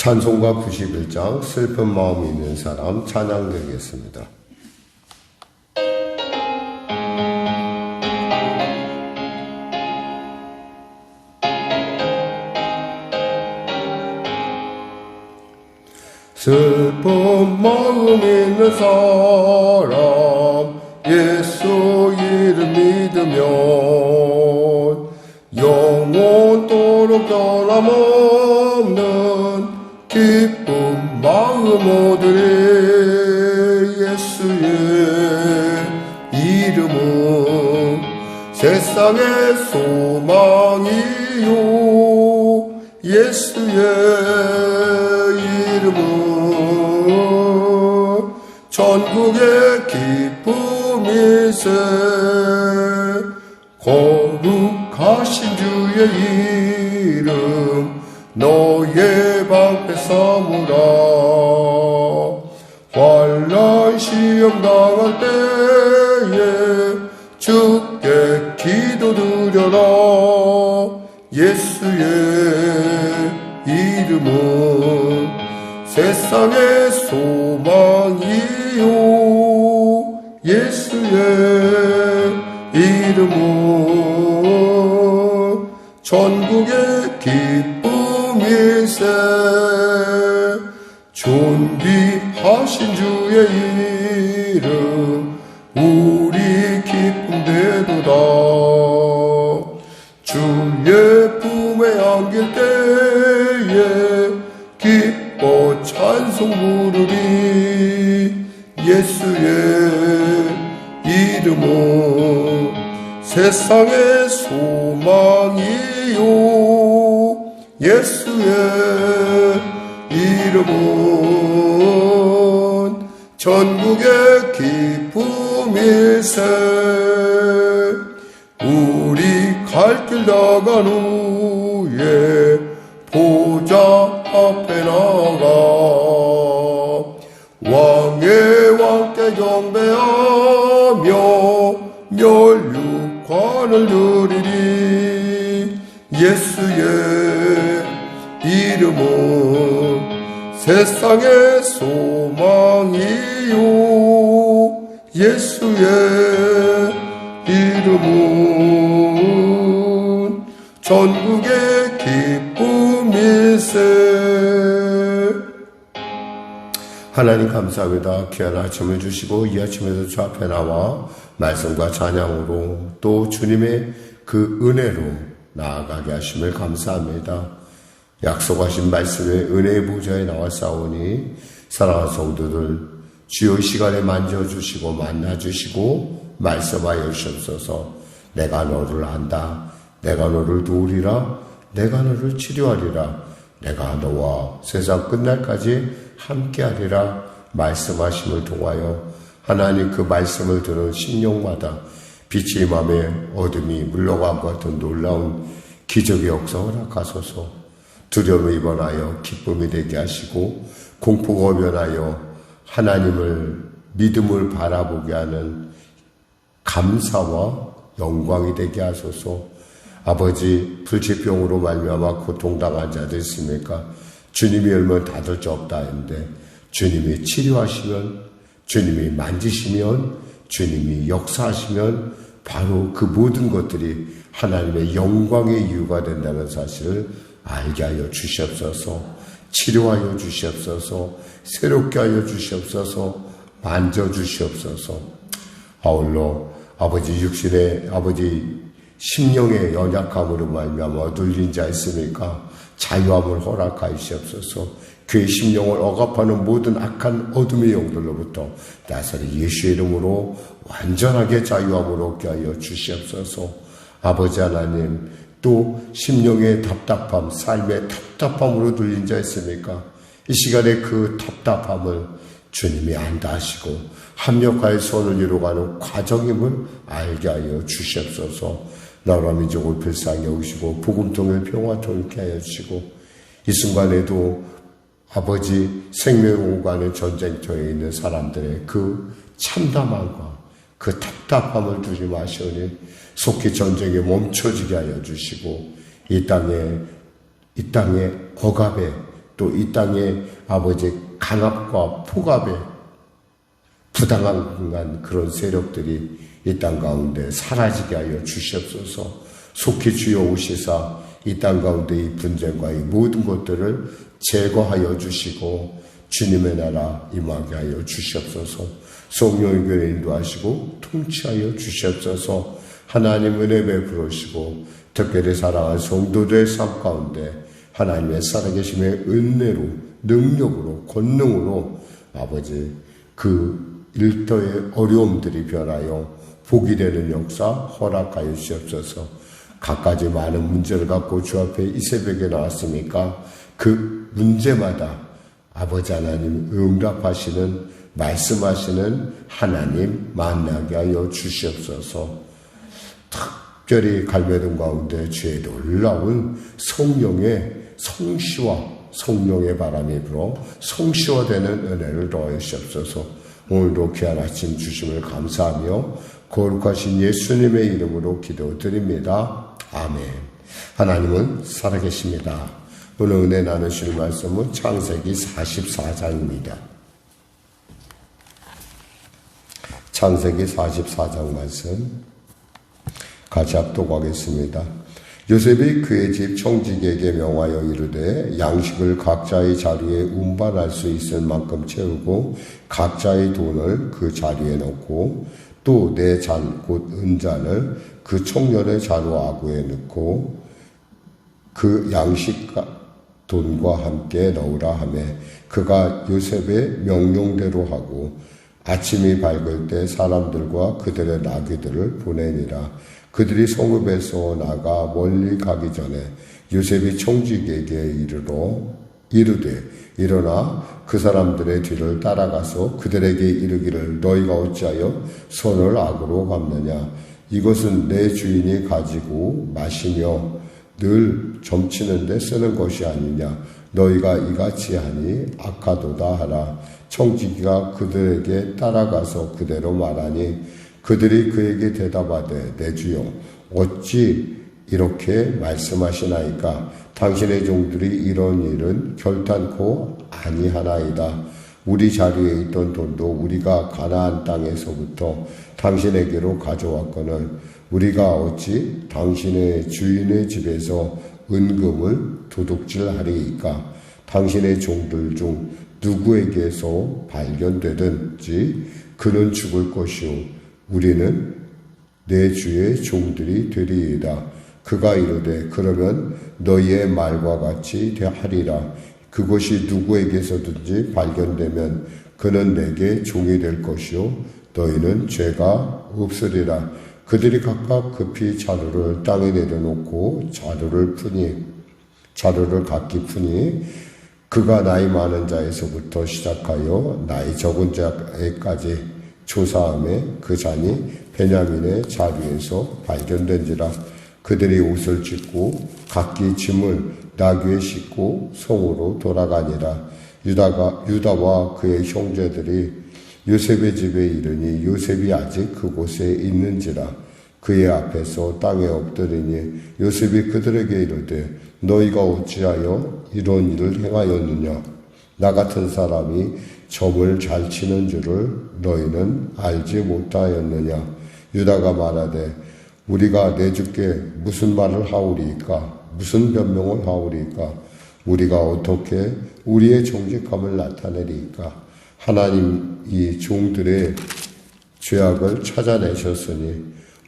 찬송가 91장 슬픈 마음이 있는 사람 찬양 드리겠습니다. 슬픈 마음 있는 사람 예수 이름 믿으면 영원토록 변함없는 기쁜 마음 얻으리. 예수의 이름은 세상의 소망이요. 예수의 이름은 천국의 기쁨일세. 거룩하신 주의 이름 너의 방패 삼으라. 환난 시험 당할 때에 주께 기도드려라. 예수의 이름은 세상의 소망이요. 예수의 이름은 천국의 기쁨일세. 존귀하신 주의 이름 우리 기쁨 되도다. 주의 품에 안길 때에 기뻐 찬송 부르리. 예수의 이름은 세상의 소망이요. 예수의 이름은 천국의 기쁨일세. 우리 갈 길 나간 후에 보좌 앞에 나가 왕의 왕께 경배하며 멸육관을 드리리. 예수의 이름은 세상의 소망이요. 예수의 이름은 전국의 기쁨일세. 하나님 감사합니다. 귀한 아침을 주시고 이 아침에도 주 앞에 나와 말씀과 찬양으로 또 주님의 그 은혜로 나아가게 하심을 감사합니다. 약속하신 말씀에 은혜의 보좌에 나와 싸우니 사랑하는 성도들 주의 시간에 만져주시고 만나주시고 말씀하여 주옵소서. 내가 너를 안다. 내가 너를 도우리라. 내가 너를 치료하리라. 내가 너와 세상 끝날까지 함께하리라 말씀하심을 통하여 하나님 그 말씀을 들은 심령마다 빛이 맘에 어둠이 물러간 것 같은 놀라운 기적의 역사 허락하소서. 두려움을 입원하여 기쁨이 되게 하시고 공포가 오면하여 하나님을 믿음을 바라보게 하는 감사와 영광이 되게 하소서. 아버지 불치병으로 말미암아 고통당한 자들 있습니까? 주님이 열면 닫을 수 없다 했는데 주님이 치료하시면, 주님이 만지시면, 주님이 역사하시면 바로 그 모든 것들이 하나님의 영광의 이유가 된다는 사실을 알게 하여 주시옵소서. 치료하여 주시옵소서. 새롭게 하여 주시옵소서. 만져주시옵소서. 아울러 아버지 육신의 아버지 심령의 연약함으로 말미암아 얻을린 자 있습니까? 자유함을 허락하시옵소서. 그의 심령을 억압하는 모든 악한 어둠의 영들로부터 나사렛 예수의 이름으로 완전하게 자유함을 얻게 하여 주시옵소서. 아버지 하나님, 또 심령의 답답함, 삶의 답답함으로 들린 자 있습니까? 이 시간에 그 답답함을 주님이 안다 하시고 합력하여 선을 이루어가는 과정임을 알게 하여 주시옵소서. 나라 민족을 불쌍히 여기시고 복음통일 평화통일케 하여 주시고 이 순간에도 아버지 생명공간의 전쟁터에 있는 사람들의 그 참담함과 그 답답함을 두지 마시오니 속히 전쟁이 멈춰지게 하여 주시고 이 땅의 억압에 또 이 땅에 아버지 강압과 폭압에 부당한 그런 세력들이 이 땅 가운데 사라지게 하여 주시옵소서. 속히 주여 오시사 이 땅 가운데 이 분쟁과 이 모든 것들을 제거하여 주시고 주님의 나라 임하게 하여 주시옵소서. 성령의 교회 인도하시고 통치하여 주시옵소서. 하나님 은혜 베풀으시고 특별히 사랑하는 성도들의 삶 가운데 하나님의 살아계심의 은혜로 능력으로 권능으로 아버지 그 일터의 어려움들이 변하여 복이 되는 역사 허락하여 주시옵소서. 갖가지 많은 문제를 갖고 주 앞에 이 새벽에 나왔으니까 그 문제마다 아버지 하나님 응답하시는 말씀하시는 하나님 만나게 하여 주시옵소서. 특별히 갈매동 가운데 주의 놀라운 성령의 성시와 성령의 바람이 불어 성시화되는 은혜를 더하여 주시옵소서. 오늘도 귀한 아침 주심을 감사하며 거룩하신 예수님의 이름으로 기도드립니다. 아멘. 하나님은 살아계십니다. 오늘 은혜 나누실 말씀은 창세기 44장입니다. 창세기 44장 말씀 같이 합독하겠습니다. 요셉이 그의 집 청지기에게 명하여 이르되 양식을 각자의 자리에 운반할 수 있을 만큼 채우고 각자의 돈을 그 자리에 넣고 또 내 잔 곧 은잔을 그 청년의 자루 아구에 넣고 그 양식 돈과 함께 넣으라 하며 그가 요셉의 명령대로 하고 아침이 밝을 때 사람들과 그들의 나귀들을 보내니라. 그들이 성읍에서 나가 멀리 가기 전에 요셉이 청지기에게 이르되 일어나 그 사람들의 뒤를 따라가서 그들에게 이르기를 너희가 어찌하여 손을 악으로 갚느냐. 이것은 내 주인이 가지고 마시며 늘 점치는 데 쓰는 것이 아니냐. 너희가 이같이 하니 악하도다 하라. 청지기가 그들에게 따라가서 그대로 말하니 그들이 그에게 대답하되 내 주여 어찌 이렇게 말씀하시나이까. 당신의 종들이 이런 일은 결단코 아니하나이다. 우리 자리에 있던 돈도 우리가 가나안 땅에서부터 당신에게로 가져왔거늘 우리가 어찌 당신의 주인의 집에서 은금을 도둑질하리이까. 당신의 종들 중 누구에게서 발견되든지 그는 죽을 것이요 우리는 내 주의 종들이 되리이다. 그가 이르되 그러면 너희의 말과 같이 하리라. 그것이 누구에게서든지 발견되면 그는 내게 종이 될 것이요 너희는 죄가 없으리라. 그들이 각각 급히 자루를 땅에 내려놓고 자루를 각기 푸니 그가 나이 많은 자에서부터 시작하여 나이 적은 자에까지 조사함에 그 잔이 베냐민의 자루에서 발견된지라. 그들이 옷을 찢고 각기 짐을 나귀에 싣고 성으로 돌아가니라. 유다와 그의 형제들이 요셉의 집에 이르니 요셉이 아직 그곳에 있는지라. 그의 앞에서 땅에 엎드리니 요셉이 그들에게 이르되 너희가 어찌하여 이런 일을 행하였느냐. 나 같은 사람이 점을 잘 치는 줄을 너희는 알지 못하였느냐. 유다가 말하되 우리가 내 주께 무슨 말을 하오리이까. 무슨 변명을 하오리이까. 우리가 어떻게 우리의 정직함을 나타내리이까. 하나님이 종들의 죄악을 찾아내셨으니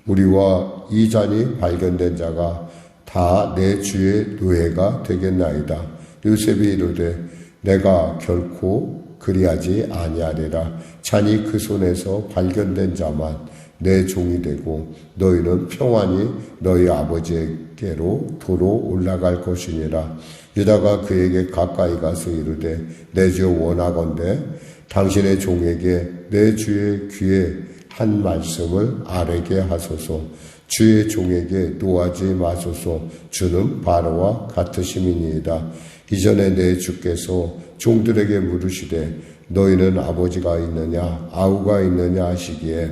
우리와 이 잔이 발견된 자가 다 내 주의 노예가 되겠나이다. 요셉이 이르되 내가 결코 그리하지 아니하리라. 잔이 그 손에서 발견된 자만 내 종이 되고 너희는 평안히 너희 아버지에게로 도로 올라갈 것이니라. 유다가 그에게 가까이 가서 이르되 내 주 원하건대 당신의 종에게 내 주의 귀에 한 말씀을 아뢰게 하소서. 주의 종에게 노하지 마소서. 주는 바로와 같으심이니이다. 이전에 내 주께서 종들에게 물으시되 너희는 아버지가 있느냐 아우가 있느냐 하시기에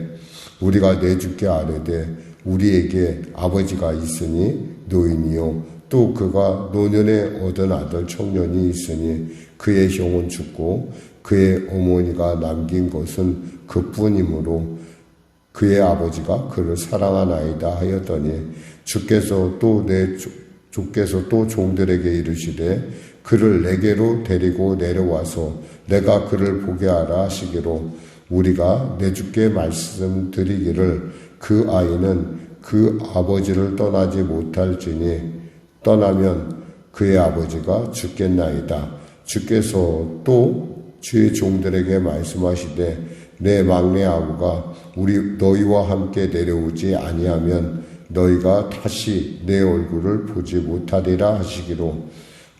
우리가 내 주께 아뢰되 우리에게 아버지가 있으니 노인이요 또 그가 노년에 얻은 아들 청년이 있으니 그의 형은 죽고 그의 어머니가 남긴 것은 그뿐이므로 그의 아버지가 그를 사랑하나이다 하였더니 주께서 또 종들에게 이르시되 그를 내게로 데리고 내려와서 내가 그를 보게 하라 하시기로 우리가 내 주께 말씀드리기를 그 아이는 그 아버지를 떠나지 못할지니 떠나면 그의 아버지가 죽겠나이다. 주께서 또 주의 종들에게 말씀하시되 내 막내 아우가 너희와 함께 내려오지 아니하면 너희가 다시 내 얼굴을 보지 못하리라 하시기로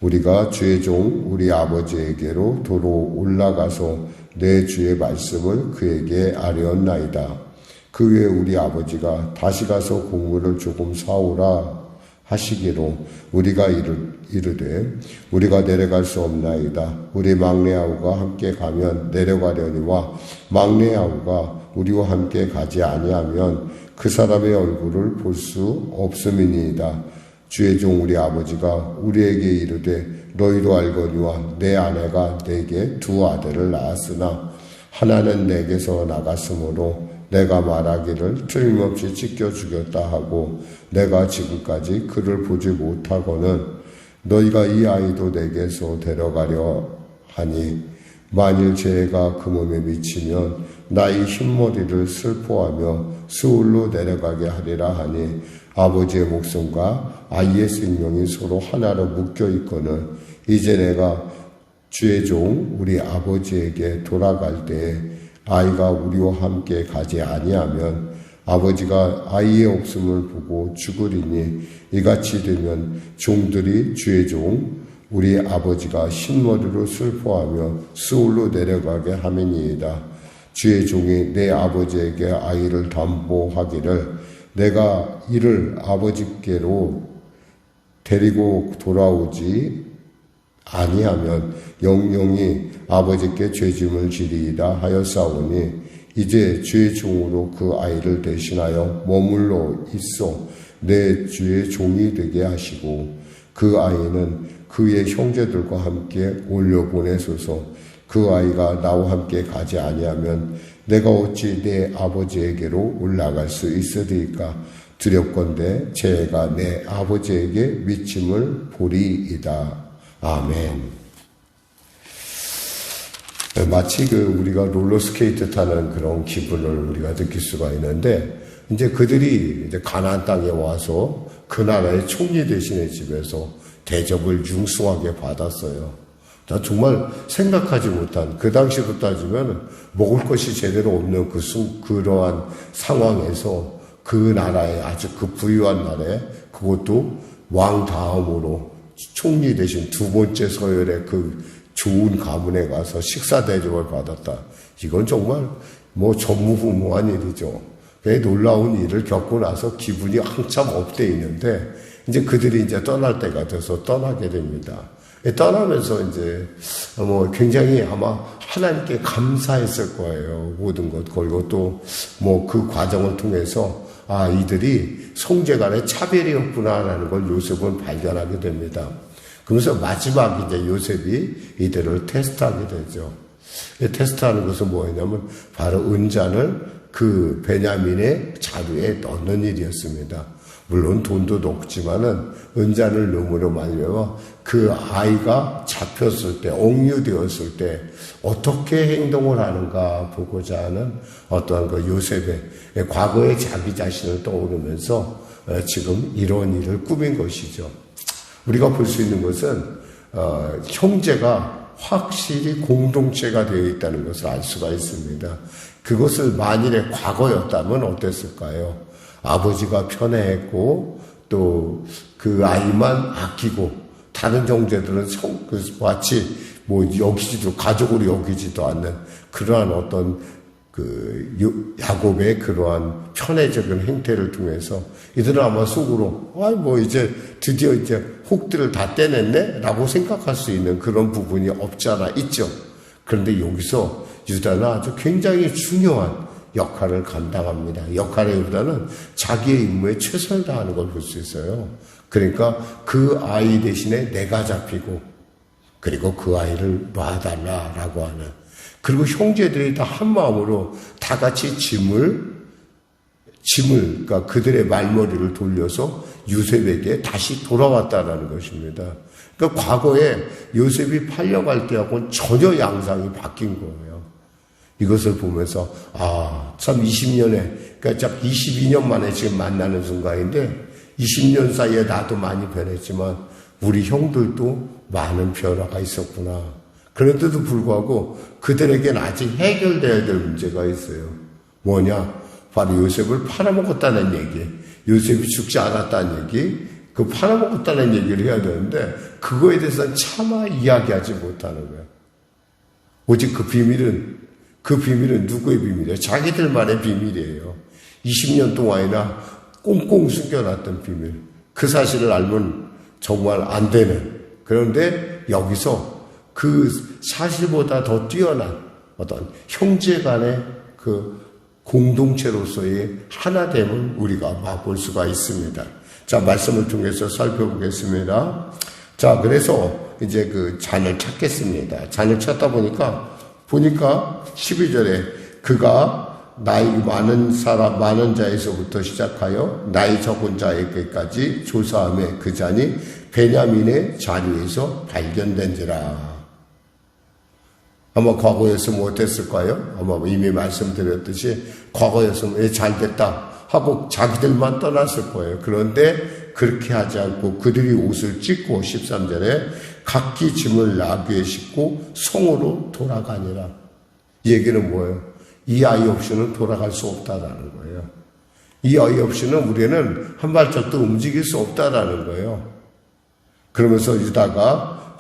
우리가 주의 종 우리 아버지에게로 도로 올라가서 내 주의 말씀을 그에게 아뢰었나이다. 그 후에 우리 아버지가 다시 가서 곡물을 조금 사오라 하시기로 우리가 이르되 우리가 내려갈 수 없나이다. 우리 막내 아우가 함께 가면 내려가려니와 막내 아우가 우리와 함께 가지 아니하면 그 사람의 얼굴을 볼 수 없음이니이다. 주의 종 우리 아버지가 우리에게 이르되 너희도 알거니와 내 아내가 내게 두 아들을 낳았으나 하나는 내게서 나갔으므로 내가 말하기를 틀림없이 찢겨 죽였다 하고 내가 지금까지 그를 보지 못하고는 너희가 이 아이도 내게서 데려가려 하니 만일 죄가 그 몸에 미치면 나의 흰머리를 슬퍼하며 수울로 내려가게 하리라 하니 아버지의 목숨과 아이의 생명이 서로 하나로 묶여 있거늘 이제 내가 주의 종 우리 아버지에게 돌아갈 때에 아이가 우리와 함께 가지 아니하면 아버지가 아이의 없음을 보고 죽으리니 이같이 되면 종들이 주의 종 우리 아버지가 흰머리로 슬퍼하며 수울로 내려가게 함이니이다. 주의 종이 내 아버지에게 아이를 담보하기를 내가 이를 아버지께로 데리고 돌아오지 아니하면 영영이 아버지께 죄짐을 지리이다 하였사오니 이제 주의 종으로 그 아이를 대신하여 머물러 있어 내 주의 종이 되게 하시고 그 아이는 그의 형제들과 함께 올려보내소서. 그 아이가 나와 함께 가지 아니하면 내가 어찌 내 아버지에게로 올라갈 수 있으리까? 두렵건대 죄가 내 아버지에게 미침을 보리이다. 아멘. 마치 우리가 롤러스케이트 타는 그런 기분을 우리가 느낄 수가 있는데, 이제 그들이 이제 가나안 땅에 와서 그 나라의 총리 대신의 집에서 대접을 융숭하게 받았어요. 정말 생각하지 못한, 그 당시로 따지면 먹을 것이 제대로 없는 그러한 상황에서 그 나라에 아주 그 부유한 나라에 그것도 왕 다음으로 총리 대신 두 번째 서열의 그 좋은 가문에 가서 식사 대접을 받았다. 이건 정말 전무후무한 일이죠. 놀라운 일을 겪고 나서 기분이 한참 업돼 있는데 이제 그들이 이제 떠날 때가 돼서 떠나게 됩니다. 떠나면서 이제 굉장히 아마 하나님께 감사했을 거예요. 모든 것. 그리고 또 그 과정을 통해서 이들이 형제간의 차별이었구나라는 걸 요셉은 발견하게 됩니다. 그러면서 마지막 이제 요셉이 이들을 테스트하게 되죠. 테스트하는 것은 뭐였냐면 바로 은잔을 그 베냐민의 자루에 넣는 일이었습니다. 물론 돈도 넣지만은 은잔을 넣음으로 말미암아 그 아이가 잡혔을 때, 억류되었을 때 어떻게 행동을 하는가 보고자 하는 어떠한 그 요셉의 과거의 자기 자신을 떠오르면서 지금 이런 일을 꾸민 것이죠. 우리가 볼 수 있는 것은 형제가 확실히 공동체가 되어 있다는 것을 알 수가 있습니다. 그것을 만일에 과거였다면 어땠을까요? 아버지가 편애했고 또 그 아이만 아끼고 다른 형제들은 마치 여기지도 가족으로 여기지도 않는 그러한 어떤 야곱의 그러한 편애적인 행태를 통해서 이들은 아마 속으로 이제 드디어 이제 혹들을 다 떼냈네 라고 생각할 수 있는 그런 부분이 없지 않아 있죠. 그런데 여기서 유다는 아주 굉장히 중요한 역할을 감당합니다. 역할의 유다는 자기의 임무에 최선을 다하는 걸 볼 수 있어요. 그러니까 그 아이 대신에 내가 잡히고 그리고 그 아이를 놔달라라고 하는, 그리고 형제들이 다 한 마음으로 다 같이 짐을 그러니까 그들의 말머리를 돌려서 요셉에게 다시 돌아왔다라는 것입니다. 그러니까 과거에 요셉이 팔려갈 때하고는 전혀 양상이 바뀐 거예요. 이것을 보면서 참 20년에, 그러니까 참 22년 만에 지금 만나는 순간인데 20년 사이에 나도 많이 변했지만 우리 형들도 많은 변화가 있었구나. 그런데도 불구하고 그들에게는 아직 해결되어야 될 문제가 있어요. 뭐냐? 바로 요셉을 팔아먹었다는 얘기, 요셉이 죽지 않았다는 얘기, 그 팔아먹었다는 얘기를 해야 되는데 그거에 대해서는 차마 이야기하지 못하는 거예요. 오직 그 비밀은 누구의 비밀이에요? 자기들만의 비밀이에요. 20년 동안이나 꽁꽁 숨겨놨던 비밀. 그 사실을 알면 정말 안 되는. 그런데 여기서 그 사실보다 더 뛰어난 어떤 형제 간의 그 공동체로서의 하나됨을 우리가 맛볼 수가 있습니다. 자, 말씀을 통해서 살펴보겠습니다. 자, 그래서 이제 그 잔을 찾겠습니다. 잔을 찾다 보니까 12절에 그가 나이 많은 자에서부터 시작하여 나이 적은 자에게까지 조사함에 그 잔이 베냐민의 자리에서 발견된지라. 아마 과거였으면 어땠을까요? 아마 이미 말씀드렸듯이 과거였으면 잘됐다 하고 자기들만 떠났을 거예요. 그런데 그렇게 하지 않고 그들이 옷을 찢고 13절에 각기 짐을 나귀에 싣고 성으로 돌아가니라. 이 얘기는 뭐예요? 이 아이 없이는 돌아갈 수 없다라는 거예요. 이 아이 없이는 우리는 한 발짝도 움직일 수 없다라는 거예요. 그러면서 유다가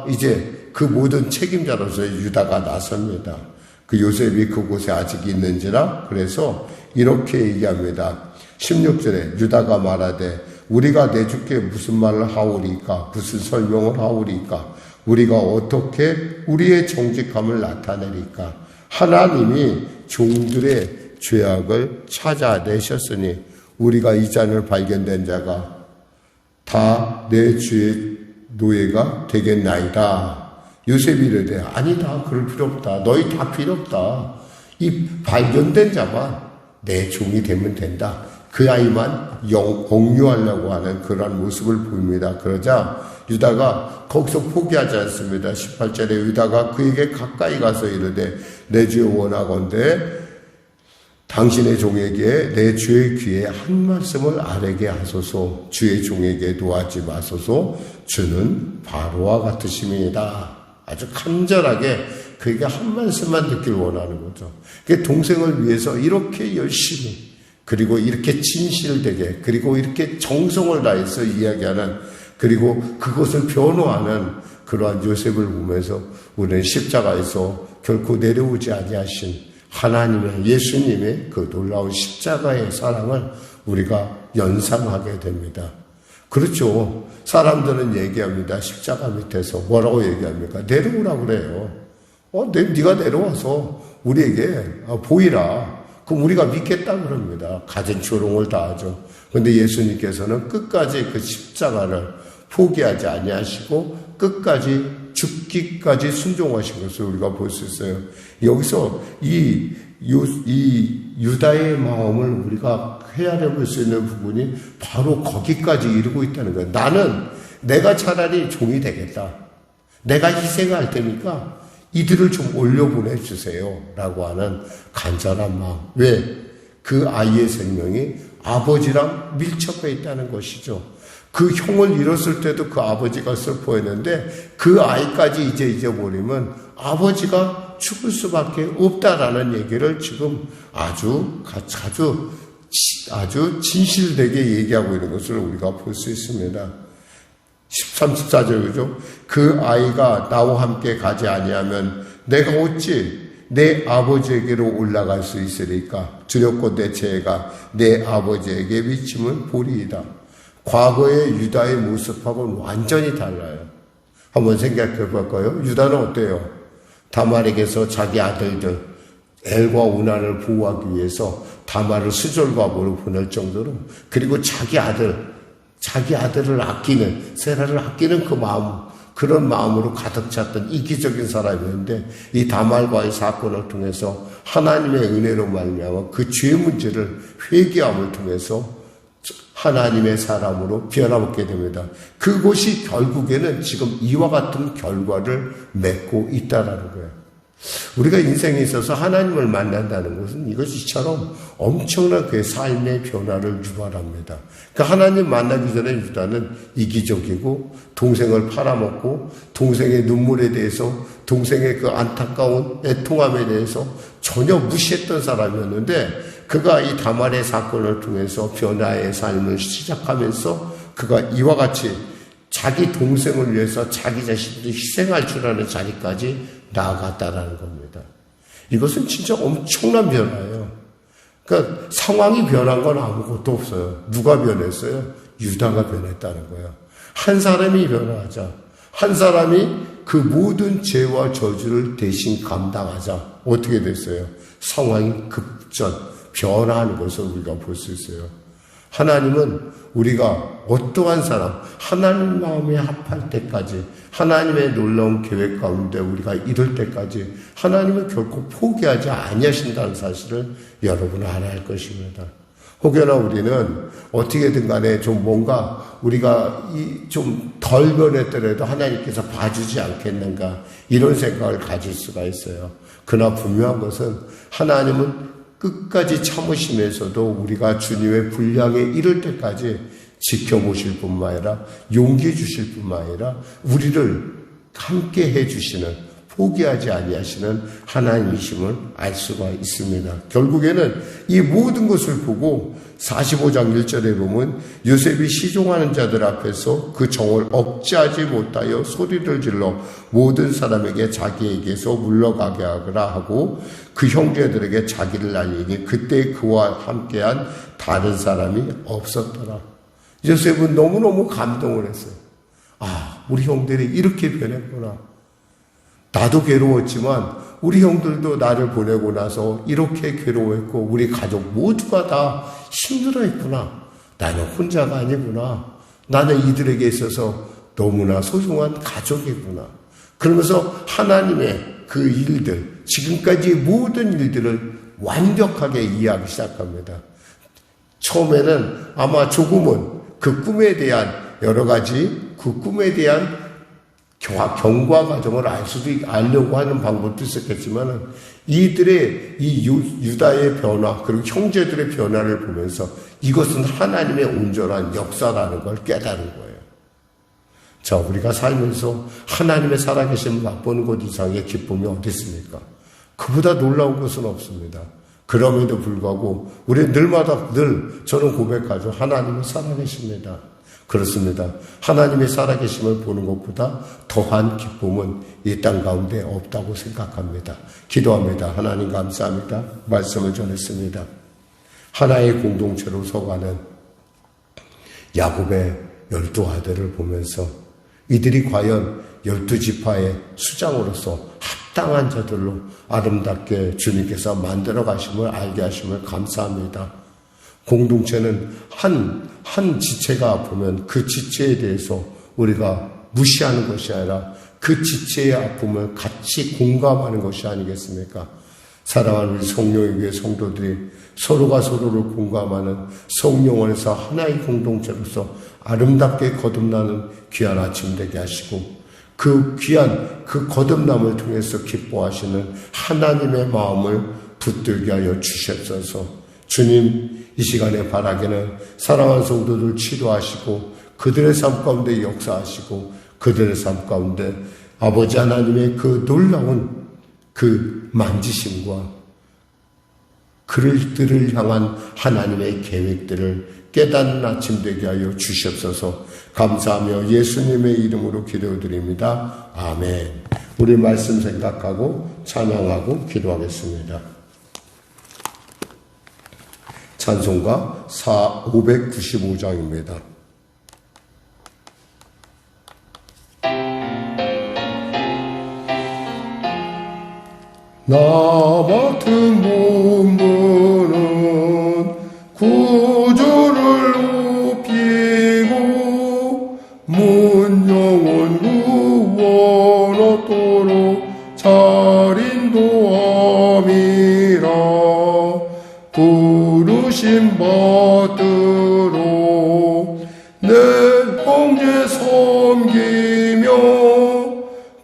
이제 그 모든 책임자로서 유다가 나섭니다. 그 요셉이 그곳에 아직 있는지라. 그래서 이렇게 얘기합니다. 16절에 유다가 말하되 우리가 내 주께 무슨 말을 하오리까? 무슨 설명을 하오리까? 우리가 어떻게 우리의 정직함을 나타내리까? 하나님이 종들의 죄악을 찾아내셨으니 우리가 이 잔을 발견된 자가 다 내 주의 노예가 되겠나이다. 요셉이 이르되 아니다, 그럴 필요 없다. 너희 다 필요 없다. 이 발견된 자만 내 종이 되면 된다. 그 아이만 억류하려고 하는 그러한 모습을 보입니다. 그러자 유다가 거기서 포기하지 않습니다. 18절에 유다가 그에게 가까이 가서 이르되 내 주여 원하건대 당신의 종에게 내 주의 귀에 한 말씀을 아뢰게 하소서. 주의 종에게 노하지 마소서. 주는 바로와 같으심이다. 아주 간절하게 그에게 한 말씀만 듣길 원하는 거죠. 동생을 위해서 이렇게 열심히, 그리고 이렇게 진실되게, 그리고 이렇게 정성을 다해서 이야기하는, 그리고 그것을 변호하는 그러한 요셉을 보면서 우리는 십자가에서 결코 내려오지 아니하신 하나님의, 예수님의 그 놀라운 십자가의 사랑을 우리가 연상하게 됩니다. 그렇죠. 사람들은 얘기합니다. 십자가 밑에서 뭐라고 얘기합니까? 내려오라고 그래요. 네가 내려와서 우리에게 보이라. 그럼 우리가 믿겠다 그럽니다. 가진 조롱을 다하죠. 그런데 예수님께서는 끝까지 그 십자가를 포기하지 아니하시고 끝까지 죽기까지 순종하신 것을 우리가 볼 수 있어요. 여기서 이 유다의 마음을 우리가 헤아려 볼 수 있는 부분이 바로 거기까지 이르고 있다는 거예요. 나는 내가 차라리 종이 되겠다. 내가 희생할 테니까 이들을 좀 올려보내주세요. 라고 하는 간절한 마음. 왜? 그 아이의 생명이 아버지랑 밀접해 있다는 것이죠. 그 형을 잃었을 때도 그 아버지가 슬퍼했는데 그 아이까지 이제 잊어버리면 아버지가 죽을 수밖에 없다라는 얘기를 지금 아주 진실되게 얘기하고 있는 것을 우리가 볼 수 있습니다. 13, 14절 그죠? 그 아이가 나와 함께 가지 아니하면 내가 어찌 내 아버지에게로 올라갈 수 있으리까? 두렵고 내 죄가 내 아버지에게 미침을 보리이다. 과거의 유다의 모습하고는 완전히 달라요. 한번 생각해 볼까요? 유다는 어때요? 다말에게서 자기 아들들 엘과 오난을 보호하기 위해서 다말을 수절과부로 보낼 정도로, 그리고 자기 아들 자기 아들을 아끼는, 세라를 아끼는 그 마음, 그런 마음으로 가득 찼던 이기적인 사람이었는데 이 다말과의 사건을 통해서 하나님의 은혜로 말미암아 그 죄 문제를 회개함을 통해서 하나님의 사람으로 변화받게 됩니다. 그것이 결국에는 지금 이와 같은 결과를 맺고 있다라는 거예요. 우리가 인생에 있어서 하나님을 만난다는 것은 이것이처럼 엄청난 그의 삶의 변화를 유발합니다. 그러니까 하나님 만나기 전에 유다는 이기적이고 동생을 팔아먹고 동생의 눈물에 대해서 동생의 그 안타까운 애통함에 대해서 전혀 무시했던 사람이었는데 그가 이 다말의 사건을 통해서 변화의 삶을 시작하면서 그가 이와 같이 자기 동생을 위해서 자기 자신도 희생할 줄 아는 자리까지 나아갔다라는 겁니다. 이것은 진짜 엄청난 변화예요. 그러니까 상황이 변한 건 아무것도 없어요. 누가 변했어요? 유다가 변했다는 거예요. 한 사람이 변화하자. 한 사람이 그 모든 죄와 저주를 대신 감당하자. 어떻게 됐어요? 상황이 급전, 변화하는 것을 우리가 볼 수 있어요. 하나님은 우리가 어떠한 사람, 하나님 마음에 합할 때까지, 하나님의 놀라운 계획 가운데 우리가 이룰 때까지 하나님은 결코 포기하지 아니하신다는 사실을 여러분은 알아야 할 것입니다. 혹여나 우리는 어떻게든 간에 좀 뭔가 우리가 좀 덜 변했더라도 하나님께서 봐주지 않겠는가 이런 생각을 가질 수가 있어요. 그러나 분명한 것은 하나님은 끝까지 참으시면서도 우리가 주님의 분량에 이를 때까지 지켜보실 뿐만 아니라 용기 주실 뿐만 아니라 우리를 함께 해주시는 포기하지 아니하시는 하나님이심을 알 수가 있습니다. 결국에는 이 모든 것을 보고 45장 1절에 보면 요셉이 시종하는 자들 앞에서 그 정을 억제하지 못하여 소리를 질러 모든 사람에게 자기에게서 물러가게 하거라 하고 그 형제들에게 자기를 알리니 그때 그와 함께한 다른 사람이 없었더라. 요셉은 너무너무 감동을 했어요. 아, 우리 형들이 이렇게 변했구나. 나도 괴로웠지만 우리 형들도 나를 보내고 나서 이렇게 괴로워했고 우리 가족 모두가 다 힘들어했구나. 나는 혼자가 아니구나. 나는 이들에게 있어서 너무나 소중한 가족이구나. 그러면서 하나님의 그 일들, 지금까지 모든 일들을 완벽하게 이해하기 시작합니다. 처음에는 아마 조금은 그 꿈에 대한 여러 가지 그 꿈에 대한 경과 과정을 알려고 하는 방법도 있었겠지만 이들의 이 유다의 변화 그리고 형제들의 변화를 보면서 이것은 하나님의 온전한 역사라는 걸 깨달은 거예요. 자, 우리가 살면서 하나님의 살아계심을 맛보는 것 이상의 기쁨이 어디 있습니까? 그보다 놀라운 것은 없습니다. 그럼에도 불구하고 우리는 늘 저는 고백하죠. 하나님은 살아계십니다. 그렇습니다. 하나님의 살아계심을 보는 것보다 더한 기쁨은 이 땅 가운데 없다고 생각합니다. 기도합니다. 하나님 감사합니다. 말씀을 전했습니다. 하나의 공동체로 서가는 야곱의 12 아들을 보면서 이들이 과연 12지파의 수장으로서 합당한 자들로 아름답게 주님께서 만들어 가심을 알게 하심을 감사합니다. 공동체는 한 지체가 아프면 그 지체에 대해서 우리가 무시하는 것이 아니라 그 지체의 아픔을 같이 공감하는 것이 아니겠습니까? 사랑하는 우리 성령의 성도들이 서로가 서로를 공감하는 성령 안에서 하나의 공동체로서 아름답게 거듭나는 귀한 아침 되게 하시고 그 귀한 그 거듭남을 통해서 기뻐하시는 하나님의 마음을 붙들게 하여 주시옵소서. 주님, 이 시간에 바라기는 사랑하는 성도들 치료하시고 그들의 삶 가운데 역사하시고 그들의 삶 가운데 아버지 하나님의 그 놀라운 그 만지심과 그들을 향한 하나님의 계획들을 깨닫는 아침 되게 하여 주시옵소서. 감사하며 예수님의 이름으로 기도드립니다. 아멘. 우리 말씀 생각하고 찬양하고 기도하겠습니다. 찬송가 595장입니다. 나 맡은 본분은 구주를 높이고 자린도함이라 부르심 받들어 내 형제 섬기며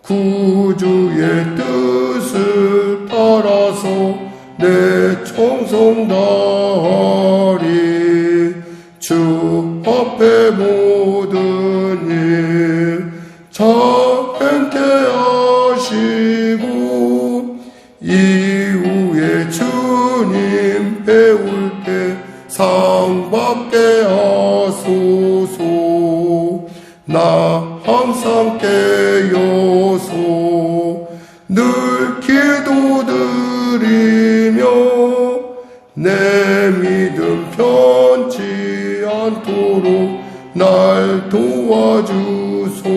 구주의 뜻을 따라서 내 청송 다하리 주 앞에 모든 일 자행케 하시고 이후에 주님 배울 때 상 받게 하소서. 나 항상 깨어서 늘 기도드리며 내 믿음 변치 않도록 날 도와주소서.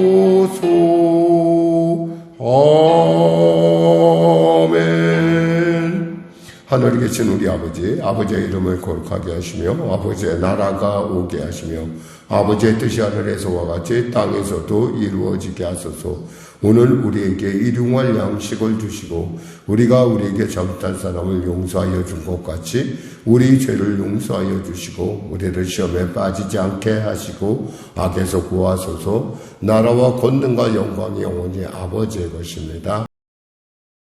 아멘. 하늘에 계신 우리 아버지의 이름을 거룩하게 하시며 아버지의 나라가 오게 하시며 아버지의 뜻이 하늘에서와 같이 땅에서도 이루어지게 하소서. 오늘 우리에게 일용할 양식을 주시고 우리가 우리에게 잘못한 사람을 용서하여 준 것 같이 우리 죄를 용서하여 주시고 우리를 시험에 빠지지 않게 하시고 악에서 구하소서. 나라와 권능과 영광이 영원히 아버지의 것입니다.